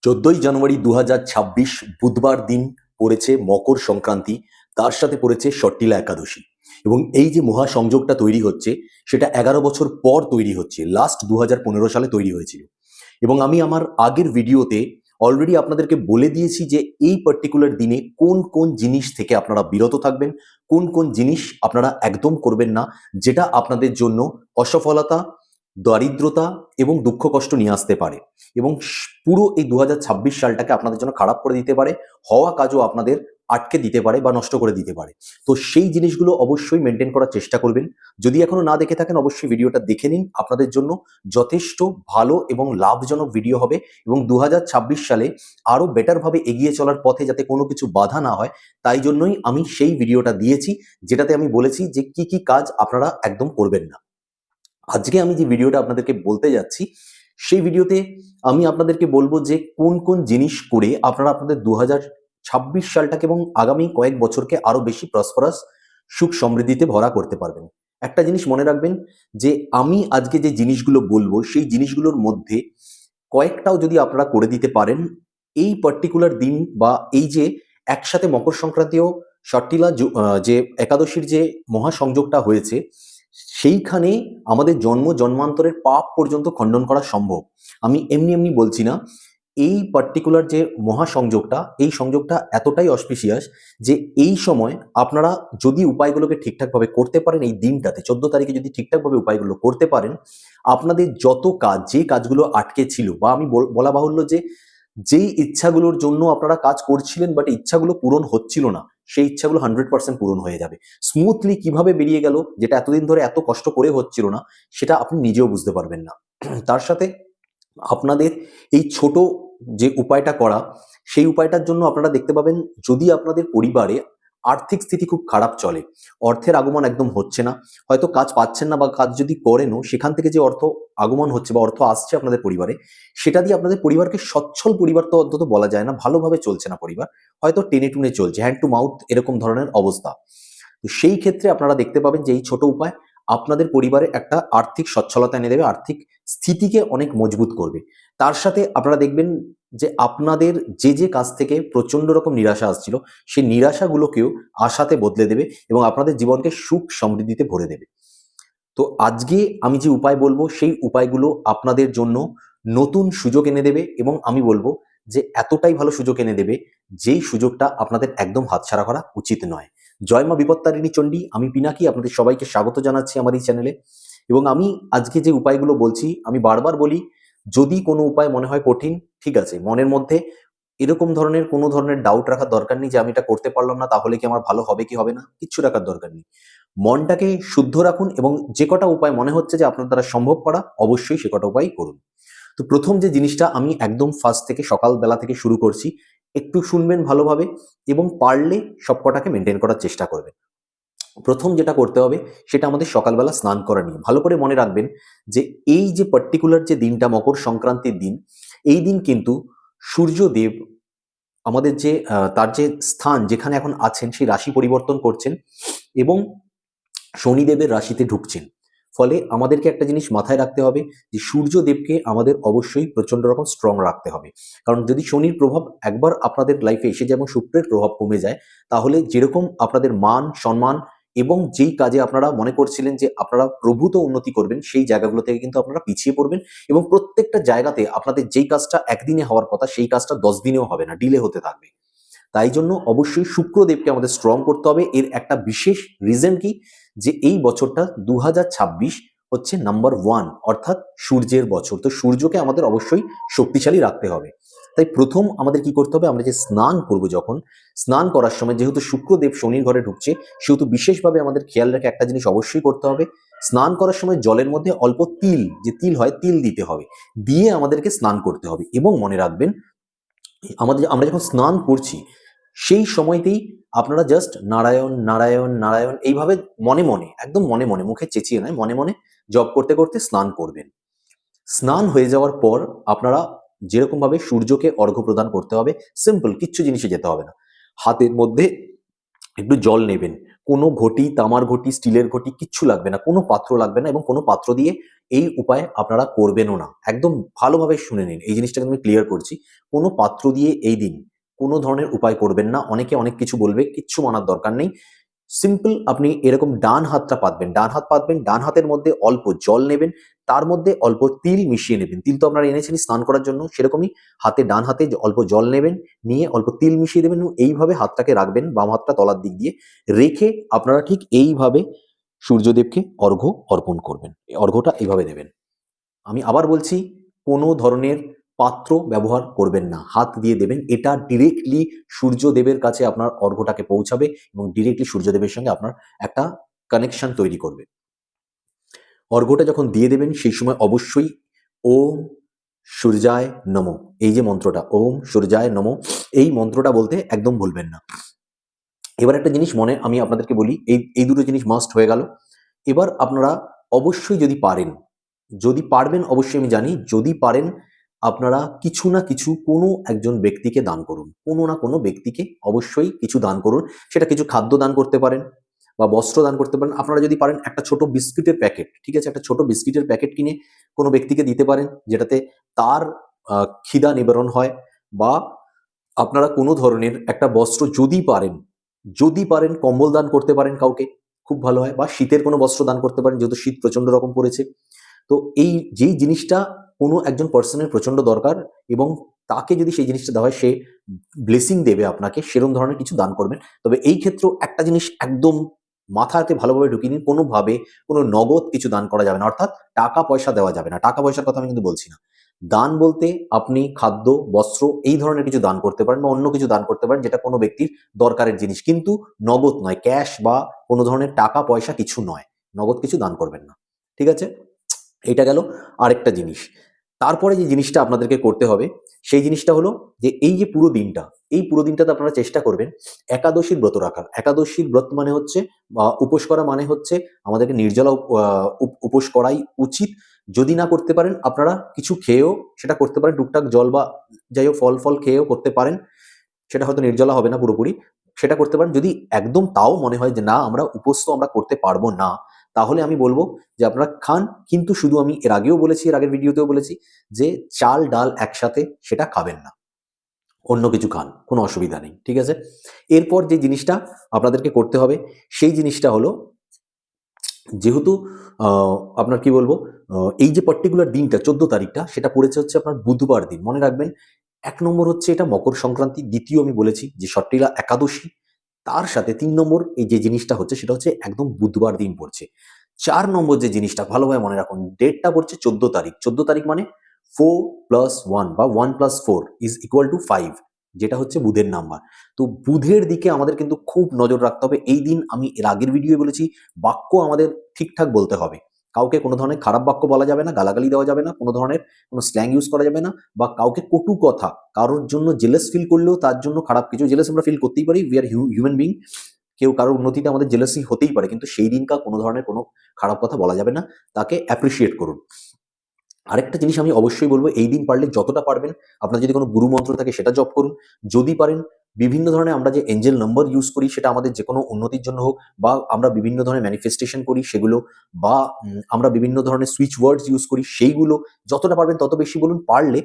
14ই জানুয়ারি 2026 বুধবার দিন পড়েছে মকর সংক্রান্তি, তার সাথে পড়েছে সট্টিলা একাদশী। এবং এই যে মহাসংযোগটা তৈরি হচ্ছে সেটা 11 বছর পর তৈরি হচ্ছে, লাস্ট 2015 সালে তৈরি হয়েছিল। এবং আমি আমার আগের ভিডিওতে অলরেডি আপনাদেরকে বলে দিয়েছি যে এই পার্টিকুলার দিনে কোন কোন জিনিস থেকে আপনারা বিরত থাকবেন, কোন কোন জিনিস আপনারা একদম করবেন না, যেটা আপনাদের জন্য অসফলতা, দারিদ্রতা এবং দুঃখ কষ্ট নিয়ে আসতে পারে এবং পুরো এই 2026 সালটাকে আপনাদের জন্য খারাপ করে দিতে পারে, হওয়া কাজও আপনাদের আটকে দিতে পারে বা নষ্ট করে দিতে পারে। তো সেই জিনিসগুলো অবশ্যই মেনটেন করার চেষ্টা করবেন। যদি এখনো না দেখে থাকেন অবশ্যই ভিডিওটা দেখে নিন, আপনাদের জন্য যথেষ্ট ভালো এবং লাভজনক ভিডিও হবে এবং 2026 সালে আরো বেটার ভাবে এগিয়ে চলার পথে যাতে কোনো কিছু বাধা না হয়, তাই জন্যই আমি সেই ভিডিওটা দিয়েছি, যেটাতে আমি বলেছি যে কি কি কাজ আপনারা একদম করবেন না। আজকে আমি যে ভিডিওটা আপনাদেরকে বলতে যাচ্ছি, সেই ভিডিওতে আমি আপনাদেরকে বলবো যে কোন কোন জিনিস করে আপনারা আপনাদের 2026 সালটাকে এবং আগামী কয়েক বছরকে আরো বেশি প্রসপারাস, সুখ সমৃদ্ধিতে ভরা করতে পারবেন। একটা জিনিস মনে রাখবেন যে আমি আজকে যে জিনিসগুলো বলবো সেই জিনিসগুলোর মধ্যে কয়েকটাও যদি আপনারা করে দিতে পারেন, এই পার্টিকুলার দিন বা এই যে একসাথে মকর সংক্রান্তি ও সট্টিলা যে একাদশীর যে মহাসংযোগটা হয়েছে, সেইখানে আমাদের জন্ম জন্মান্তরের পাপ পর্যন্ত খণ্ডন করা সম্ভব। আমি এমনি এমনি বলছি না। এই পার্টিকুলার যে মহাসংযোগটা, এই সংযোগটা এতটাই অসপিসিয়াস যে এই সময় আপনারা যদি উপায়গুলোকে ঠিকঠাকভাবে করতে পারেন, এই দিনটাতে 14 তারিখে যদি ঠিকঠাকভাবে উপায়গুলো করতে পারেন, আপনাদের যত কাজ, যে কাজগুলো আটকে ছিল বা আমি বলা বাহুল্য যে যেই ইচ্ছাগুলোর জন্য আপনারা কাজ করছিলেন বাট ইচ্ছাগুলো পূরণ হচ্ছিল না, সেই ইচ্ছাগুলো 100% পূরণ হয়ে যাবে। স্মুথলি কিভাবে বেরিয়ে গেল, যেটা এতদিন ধরে এত কষ্ট করে হচ্ছিল না, সেটা আপনি নিজেও বুঝতে পারবেন না। তার সাথে আপনাদের এই ছোট যে উপায়টা করা, সেই উপায়টার জন্য আপনারা দেখতে পাবেন যদি আপনাদের পরিবারে আর্থিক স্থিতি খুব খারাপ চলে, অর্থের আগমন একদম হচ্ছে না, হয়তো কাজ পাচ্ছেন না বা কাজ যদি করেনও সেখান থেকে যে অর্থ আগমন হচ্ছে বা অর্থ আসছে আপনাদের পরিবারে, সেটা দিয়ে আপনাদের পরিবারকে সচ্ছল পরিবার তো অন্তত বলা যায় না, ভালোভাবে চলছে না পরিবার, হয়তো টেনে টুনে চলছে, হ্যান্ড টু মাউথ এরকম ধরনের অবস্থা। তো সেই ক্ষেত্রে আপনারা দেখতে পাবেন যে এই ছোট উপায় আপনাদের পরিবারে একটা আর্থিক সচ্ছলতা এনে দেবে, আর্থিক স্থিতিকে অনেক মজবুত করবে। তার সাথে আপনারা দেখবেন যে আপনাদের যে যে কাজ থেকে প্রচন্ড রকম নিরাশা আসছিল, সেই নিরাশাগুলোকেও আশাতে বদলে দেবে এবং আপনাদের জীবনকে সুখ সমৃদ্ধিতে ভরে দেবে। তো আজকে আমি যে উপায় বলবো সেই উপায়গুলো আপনাদের জন্য নতুন সুযোগ এনে দেবে এবং আমি বলবো যে এতটাই ভালো সুযোগ এনে দেবে যেই সুযোগটা আপনাদের একদম হাতছাড়া করা উচিত নয়। জয় মা বিপত্তারিণী চণ্ডী, আমি পিনাকি আপনাদের সবাইকে স্বাগত জানাচ্ছি আমার এই চ্যানেলে। এবং আমি আজকে যে উপায়গুলো বলছি, আমি বারবার বলি, যদি কোনো উপায় মনে হয় কঠিন, ঠিক আছে, মনের মধ্যে এরকম ধরনের কোনো ধরনের ডাউট রাখার দরকার নেই যে আমি এটা করতে পারলাম না তাহলে কি আমার ভালো হবে কি হবে না, কিচ্ছু রাখার দরকার নেই। মনটাকে শুদ্ধ রাখুন এবং যে কটা উপায় মনে হচ্ছে যে আপনার দ্বারা সম্ভব করা, অবশ্যই সে কটা উপায় করুন। তো প্রথম যে জিনিসটা আমি একদম ফার্স্ট থেকে সকালবেলা থেকে শুরু করছি, একটু শুনবেন ভালোভাবে এবং পারলে সবকটাকে মেনটেন করার চেষ্টা করবেন। প্রথম যেটা করতে হবে সেটা আমাদের সকালবেলা স্নান করা নিয়ে। ভালো করে মনে রাখবেন যে এই যে পার্টিকুলার যে দিনটা মকর সংক্রান্তির দিন, এই দিন কিন্তু সূর্যদেব আমাদের যে তার যে স্থান যেখানে এখন আছেন সেই রাশি পরিবর্তন করছেন এবং শনিদেবের রাশিতে ঢুকছেন। ফলে আমাদেরকে একটা জিনিস মাথায় রাখতে হবে যে সূর্যদেবকে আমাদের অবশ্যই প্রচন্ড রকম স্ট্রং রাখতে হবে। কারণ যদি শনির প্রভাব একবার আপনাদের লাইফে এসে যায় এবং শুক্রের প্রভাব কমে যায়, তাহলে যেরকম আপনাদের মান সম্মান এবং যেই কাজে আপনারা মনে করছিলেন যে আপনারা প্রভূত উন্নতি করবেন, সেই জায়গাগুলো থেকে কিন্তু আপনারা পিছিয়ে পড়বেন এবং প্রত্যেকটা জায়গাতে আপনাদের যেই কাজটা একদিনে হওয়ার কথা সেই কাজটা 10 দিনেও হবে না, ডিলে হতে থাকবে। তাই জন্য অবশ্যই শুক্রদেবকে আমাদের স্ট্রং করতে হবে। এর একটা বিশেষ রিজন কি, যে এই বছরটা 2026 হচ্ছে নাম্বার 1, অর্থাৎ সূর্যের বছর। তো সূর্যকে আমাদের অবশ্যই শক্তিশালী রাখতে হবে। তাই প্রথম আমাদের কি করতে হবে, আমরা যে স্নান করব, যখন স্নান করার সময় যেহেতু শুক্রদেব শনির ঘরে ঢুকছে, সেহেতু বিশেষভাবে আমাদের খেয়াল রেখে একটা জিনিস অবশ্যই করতে হবে, স্নান করার সময় জলের মধ্যে অল্প তিল, যে তিল হয়, তিল দিতে হবে, দিয়ে আমাদেরকে স্নান করতে হবে। এবং মনে রাখবেন আমরা যখন স্নান করছি সেই সময়তেই আপনারা জাস্ট নারায়ণ নারায়ণ নারায়ণ এইভাবে মনে মনে, একদম মনে মনে, মুখে চেঁচিয়ে নয়, মনে মনে জপ করতে করতে স্নান করবেন। স্নান হয়ে যাওয়ার পর আপনারা যেরকম ভাবে সূর্যকে অর্ঘ্য প্রদান করতে হবে, সিম্পল, কিচ্ছু জিনিসে যেতে হবে না। হাতের মধ্যে একটু জল নেবেন, কোনো ঘটি, তামার ঘটি, স্টিলের ঘটি কিচ্ছু লাগবে না, কোনো পাত্র লাগবে না এবং কোনো পাত্র দিয়ে এই উপায় আপনারা করবেনও না। একদম ভালোভাবে শুনে নিন, এই জিনিসটাকে আমি ক্লিয়ার করছি। কোনো পাত্র দিয়ে এই দিন কোনো ধরনের উপায় করবেন না। অনেকে অনেক কিছু বলবে, কিচ্ছু মানার দরকার নেই। সিম্পল আপনি এরকম ডান হাতটা পাতবেন, ডান হাত পাতবেন, ডান হাতের মধ্যে অল্প জল নেবেন, তার মধ্যে অল্প তিল মিশিয়ে নেবেন। তিল তো আপনারা এনেছেনই স্নান করার জন্য, সেরকমই ডান হাতে অল্প জল নেবেন, নিয়ে অল্প তিল মিশিয়ে দেবেন এবং এইভাবে হাতটাকে রাখবেন, বাম হাতটা তলার দিক দিয়ে রেখে আপনারা ঠিক এইভাবে সূর্যদেবকে অর্ঘ্য অর্পণ করবেন। এই অর্ঘ্যটা এইভাবে দেবেন। আমি আবার বলছি, কোনো ধরনের পাত্র ব্যবহার করবেন না, হাত দিয়ে দেবেন। এটা ডিরেক্টলি সূর্যদেবের কাছে আপনার অর্ঘ্যটাকে পৌঁছাবে এবং ডিরেক্টলি সূর্যদেবের সঙ্গে আপনার একটা কানেকশন তৈরি করবে। অর্ঘ্যটা যখন দিয়ে দেবেন সেই সময় অবশ্যই ওম সূর্যায় নমঃ, এই যে মন্ত্রটা ওম সূর্যায় নমঃ, এই মন্ত্রটা বলতে একদম ভুলবেন না। এবার একটা জিনিস মনে আমি আপনাদেরকে বলি, এই দুটো জিনিস মাস্ট হয়ে গেল। এবার আপনারা অবশ্যই যদি পারবেন, অবশ্যই আমি জানি, যদি পারেন আপনারা কিছু না কিছু কোনো একজন ব্যক্তিকে দান করুন। কোনো না কোনো ব্যক্তিকে অবশ্যই কিছু দান করুন। সেটা কিছু খাদ্য দান করতে পারেন বা বস্ত্র দান করতে পারেন। আপনারা যদি পারেন একটা ছোট বিস্কিটের প্যাকেট, ঠিক আছে? একটা ছোট বিস্কিটের প্যাকেট কিনে কোনো ব্যক্তিকে দিতে পারেন, যেটাতে তার খিদা নিবারণ হয়। বা আপনারা কোনো ধরনের একটা বস্ত্র যদি পারেন কম্বল দান করতে পারেন কাউকে, খুব ভালো হয়। বা শীতের কোনো বস্ত্র দান করতে পারেন, যেহেতু শীত প্রচন্ড রকম পড়েছে। তো এই যেই জিনিসটা কোনো একজন পার্সনের প্রচন্ড দরকার এবং তাকে যদি সেই জিনিসটা দেওয়া হয়, সে ব্লেসিং দেবে আপনাকে, সেরকম ধরনের কিছু দান করবেন। তবে এই ক্ষেত্রেও একটা জিনিস একদম মাথাতে ভালোভাবে ঢুকিয়ে নিন, কোনোভাবে কোনো নগদ কিছু দান করা যাবে না, অর্থাৎ টাকা পয়সা দেওয়া যাবে না। টাকা পয়সার কথা আমি কিন্তু বলছি না। দান বলতে আপনি খাদ্য, বস্ত্র এই ধরনের কিছু দান করতে পারেন বা অন্য কিছু দান করতে পারেন, যেটা কোনো ব্যক্তির দরকারের জিনিস, কিন্তু নগদ নয়, ক্যাশ বা কোনো ধরনের টাকা পয়সা কিছু নয়। নগদ কিছু দান করবেন না, ঠিক আছে? এটা গেল আরেকটা জিনিস। তারপরে যে জিনিসটা আপনাদেরকে করতে হবে, সেই জিনিসটা হলো যে এই যে এই পুরো দিনটাতে আপনারা চেষ্টা করবেন একাদশীর ব্রত রাখার। একাদশীর ব্রত মানে হচ্ছে উপোস করা, মানে হচ্ছে আমাদেরকে নির্জলা উপোস করাই উচিত। যদি না করতে পারেন আপনারা কিছু খেয়েও সেটা করতে পারেন, টুকটাক জল বা যাই হোক ফল খেয়েও করতে পারেন। সেটা হয়তো নির্জলা হবে না পুরোপুরি, সেটা করতে পারেন। যদি একদম তাও মনে হয় যে না আমরা উপোস তো আমরা করতে পারবো না, তাহলে আমি বলবো যে আপনারা খান, কিন্তু শুধু আমি এর আগেও বলেছি, এর আগের ভিডিওতেও বলেছি যে চাল ডাল একসাথে সেটা খাবেন না, অন্য কিছু খান, কোনো অসুবিধা নেই, ঠিক আছে? এরপর যে জিনিসটা আপনাদেরকে করতে হবে সেই জিনিসটা হলো, যেহেতু আপনার কি বলবো, এই যে পার্টিকুলার দিনটা 14 তারিখটা সেটা পড়েছে হচ্ছে আপনার বুধবার দিন, মনে রাখবেন। 1 নম্বর হচ্ছে এটা মকর সংক্রান্তি, দ্বিতীয় আমি বলেছি যে সট্টিলা একাদশী, তার সাথে 3 নম্বর এই যে জিনিসটা হচ্ছে সেটা হচ্ছে একদম বুধবার দিন পড়ছে। 4 নম্বর যে জিনিসটা ভালোভাবে মনে রাখুন, ডেটটা পড়ছে 14 তারিখ। 14 তারিখ মানে 4 + 1 বা 1 + 4 = 5, যেটা হচ্ছে বুধের নাম্বার। তো বুধের দিকে আমাদের কিন্তু খুব নজর রাখতে হবে। এই দিন আমি এর আগের ভিডিওয়ে বলেছি, বাক্য আমাদের ঠিকঠাক বলতে হবে। কাউকে কোনো ধরনের খারাপ বাক্য বলা যাবে না, গালাগালি দেওয়া যাবে না, কোনো ধরনের কোনো স্ল্যাং ইউজ করা যাবে না, বা কাউকে কটু কথা, কারোর জন্য জেলাস ফিল করলেও তার জন্য খারাপ কিছু, জেলাস আমরা ফিল করতেই পারি, উই আর হিউম্যান বিং, কেউ কারোর উন্নতিতে আমাদের জেলাসি হতেই পারে, কিন্তু সেই দিনকার কোনো ধরনের কোনো খারাপ কথা বলা যাবে না, তাকে অ্যাপ্রিসিয়েট করুন। আরেকটা জিনিস আমি অবশ্যই বলবো, এই দিন পারলে যতটা পারবেন আপনার যদি কোনো গুরু মন্ত্র থাকে সেটা জপ করুন। যদি পারেন বিভিন্ন ধরনের আমরা যে এঞ্জেল নাম্বার ইউজ করি, সেটা আমাদের যে কোনো উন্নতির জন্য হোক, বা আমরা বিভিন্ন ধরনের ম্যানিফেস্টেশন করি সেগুলো, বা আমরা বিভিন্ন ধরনের সুইচ ওয়ার্ডস ইউজ করি সেইগুলো, যতটা পারবেন তত বেশি বলুন। পারলে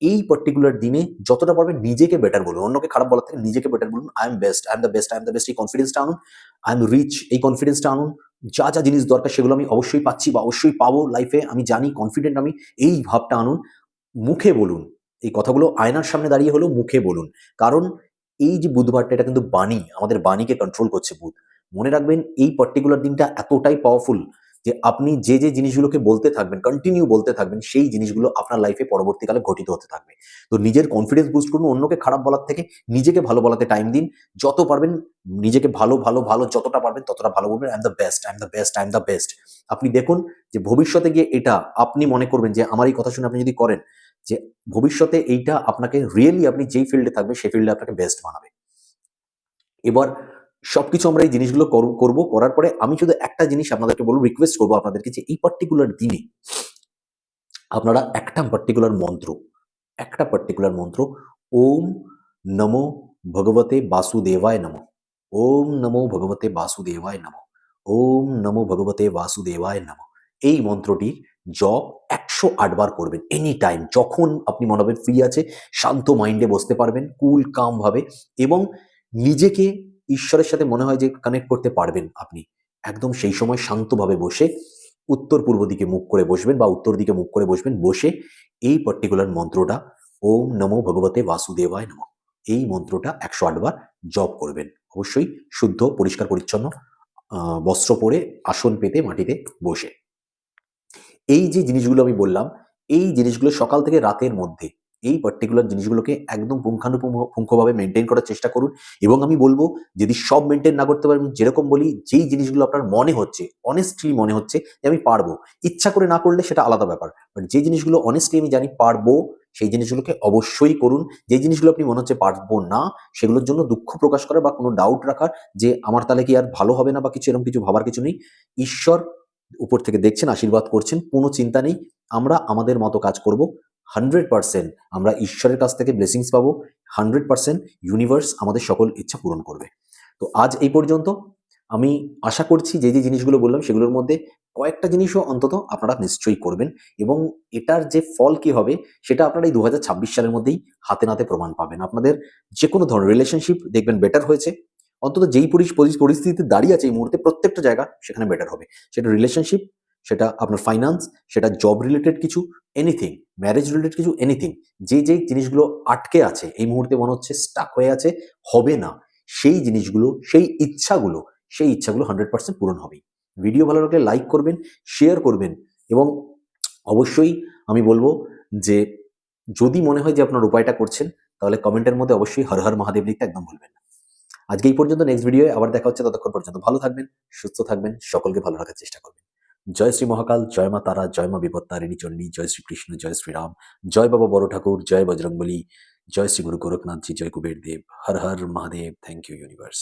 এই পার্টিকুলার দিনে যতটা পারবেন নিজেকে বেটার বলুন, অন্যকে খারাপ বলার থেকে নিজেকে বেটার বলুন। I am best, I am the best, I am the best, এই কনফিডেন্সটা আনুন। আই এম রিচ, এই কনফিডেন্সটা আনুন। যা যা জিনিস দরকার সেগুলো আমি অবশ্যই পাচ্ছি বা অবশ্যই পাবো লাইফে, আমি জানি, কনফিডেন্ট আমি, এই ভাবটা আনুন। মুখে বলুন এই কথাগুলো, আয়নার সামনে দাঁড়িয়ে হলেও মুখে বলুন। কারণ এই যে বুধবারটা, এটা কিন্তু বাণী, আমাদের বাণীকে কন্ট্রোল করছে বুধ। মনে রাখবেন এই পার্টিকুলার দিনটা এতটাই পাওয়ারফুল যে আপনি যে যে জিনিসগুলোকে বলতে থাকবেন, কন্টিনিউ বলতে থাকবেন, সেই জিনিসগুলো আপনার লাইফে পরবর্তীকালে ঘটিত হতে থাকবে। তো নিজের কনফিডেন্স বুস্ট করুন, অন্যকে খারাপ বলার থেকে নিজেকে ভালো বলাতে টাইম দিন। যত পারবেন নিজেকে ভালো ভালো ভালো যতটা পারবেন ততটা ভালো বলবেন। I am the best, I am the best, I am the best. আপনি দেখুন যে ভবিষ্যতে গিয়ে এটা আপনি মনে করবেন যে আমার এই কথা শুনে আপনি যদি করেন, যে ভবিষ্যতে এইটা আপনাকে রিয়েলি আপনি যেই ফিল্ডে থাকবে সেই ফিল্ডে আপনাকে বেস্ট বানাবে। এবার সবকিছু আমরা এই জিনিসগুলো করব, করার পরে আমি শুধু একটা জিনিস আপনাদেরকে বলবো, রিকোয়েস্ট করবো আপনাদেরকে, যে এই পার্টিকুলার দিনে আপনারা একটা পার্টিকুলার মন্ত্র ওম নমো ভগবতে বাসুদেবায় নমঃ, ওম নমো ভগবতে বাসুদেবায় নমঃ, ওম নমো ভগবতে বাসুদেবায় নমঃ। এই মন্ত্রটির জপ 108 বার করবেন এনি টাইম, যখন আপনি মনে হবে ফ্রি আছে, শান্ত মাইন্ডে বসতে পারবেন, কুল কাম ভাবে, এবং নিজেকে ঈশ্বরের সাথে মনে হয় যে কানেক্ট করতে পারবেন আপনি, একদম সেই সময় শান্তভাবে বসে উত্তর পূর্ব দিকে মুখ করে বসবেন বা উত্তর দিকে মুখ করে বসবেন, বসে এই পার্টিকুলার মন্ত্রটা ওম নমো ভগবতে বাসুদেবায় নমঃ, এই মন্ত্রটা 108 বার জপ করবেন। অবশ্যই শুদ্ধ পরিষ্কার পরিচ্ছন্ন বস্ত্র পরে আসন পেতে মাটিতে বসে। এই যে জিনিসগুলো আমি বললাম, এই জিনিসগুলো সকাল থেকে রাতের মধ্যে এই পার্টিকুলার জিনিসগুলোকে একদম পুঙ্খানুপুঙ্খভাবে মেনটেন করার চেষ্টা করুন। এবং আমি বলবো, যদি সব মেনটেন না করতে পারেন, যেরকম বলি, যেই জিনিসগুলো আপনার মনে হচ্ছে, অনেস্টলি মনে হচ্ছে যে আমি পারবো, ইচ্ছা করে না করলে সেটা আলাদা ব্যাপার, বাট যে জিনিসগুলো অনেস্টলি আমি জানি পারবো, সেই জিনিসগুলোকে অবশ্যই করুন। যে জিনিসগুলো আপনি মনে হচ্ছে পারবো না, সেগুলোর জন্য দুঃখ প্রকাশ করার বা কোনো ডাউট রাখার যে আমার তাহলে কি আর ভালো হবে না বা কিছু, এরকম কিছু ভাবার কিছু নেই। ঈশ্বর উপর থেকে দেখছেন, আশীর্বাদ করছেন, কোনো চিন্তা নেই। আমরা আমাদের মতো কাজ করব, 100% আমরা ঈশ্বরের কাছ থেকে ব্লেসিংস পাবো, 100% ইউনিভার্স আমাদের সকল ইচ্ছা পূরণ করবে। তো আজ এই পর্যন্ত। আমি আশা করছি যে যে জিনিসগুলো বললাম সেগুলোর মধ্যে কয়েকটা জিনিসও অন্তত আপনারা নিশ্চয়ই করবেন, এবং এটার যে ফল কি হবে সেটা আপনারা এই 2026 সালের মধ্যেই হাতে নাতে প্রমাণ পাবেন। আপনাদের যে কোনো ধরনের রিলেশনশিপ দেখবেন বেটার হয়েছে, অন্তত যেই পরিস্থিতিতে দাঁড়িয়ে আছে এই মুহূর্তে, প্রত্যেকটা জায়গা সেখানে বেটার হবে। সেটা রিলেশনশিপ, সেটা আপনার ফাইন্যান্স, সেটা জব রিলেটেড কিছু, এনিথিং, ম্যারেজ রিলেটেড কিছু, এনিথিং। যে যে জিনিসগুলো আটকে আছে এই মুহূর্তে, মনে হচ্ছে স্টাক হয়ে আছে, হবে না, সেই জিনিসগুলো, সেই ইচ্ছাগুলো 100% পূরণ হবেই। ভিডিও ভালো লাগলে লাইক করবেন, শেয়ার করবেন, এবং অবশ্যই আমি বলবো যে যদি মনে হয় যে আপনার উপায়টা করছেন, তাহলে কমেন্টের মধ্যে অবশ্যই হর হর মহাদেব লিখতে একদম ভুলবেন না। আজকে এই পর্যন্ত, নেক্সট ভিডিওয়ে আবার দেখা হচ্ছে। ততক্ষণ পর্যন্ত ভালো থাকবেন, সুস্থ থাকবেন, সকলকে ভালো রাখার চেষ্টা করবেন। জয় শ্রী মহাকাল, জয় মা তারা, জয় মা বিপত্তারিণী চণ্ডী, জয় শ্রীকৃষ্ণ, জয় শ্রীরাম, জয় বাবা বড় ঠাকুর, জয় বজরংবলী, জয় শ্রী গুরু গোরখনাথজি, জয় Kuber Dev, Har Har Mahadev. Thank you universe.